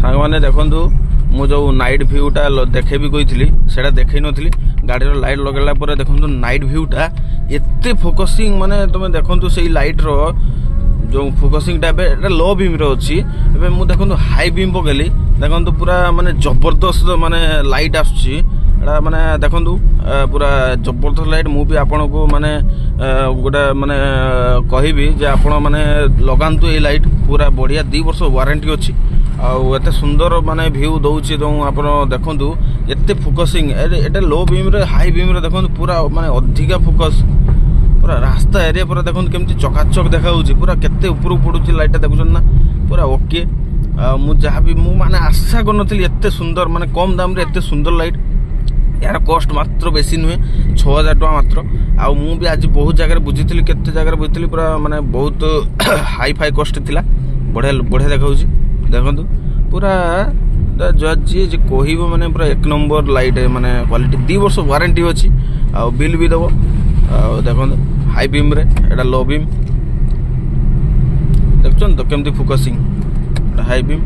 सांग मैंने देखु मु जो नाइट भ्यूटा देखेबी कही से देखई नी गाड़ी लाइट लगेला देखो नाइट भ्यूटा एते फोकसिंग माने तुम देखो से लाइट रो जो फोकसिंग टाइप लो बीम रो अच्छी एबे मु देखो हाई बीम पकेली देखो पूरा माने जबरदस्त माने लाइट आसुची एटा माने देखो पूरा जबरदस्त लाइट मु भी आपन को माने गोटे माने कहबी जे आपण माने लगांतु ए लाइट पूरा बढ़िया 2 वर्ष वारंटी अच्छी आते सुंदर माने व्यू दौची जो आप देखु एते फोकसिंग एटा लो बीम रे हाई बीम रे देखो पूरा माने अधिका फोकस पूरा रास्ता एरिया पूरा देखो केमती चकाचक देखा पूरा केते ऊपर पड़ुची लाइट देखुन ना पूरा ओके मु जहाँ भी मु माने आशा कर एते सुंदर माने कम दाम रे एते सुंदर लाइट यार कॉस्ट मात्र बेसी नुहे 6000 टका मात्र आउ मु भी आज बहुत जगह बुझी केते जगह बुझी पूरा माने बहुत हाई फाई कॉस्ट थिला बढ़िया बढ़िया देखा देखो पूरा जी कह माने पूरा 1 नंबर लाइट माने क्वालिटी 2 वर्ष वारंटी अच्छी आ बिल भी दबो देखो हाई बीम रे एटा लो बीम देखछन तो केमती फोकसिंग हाई बीम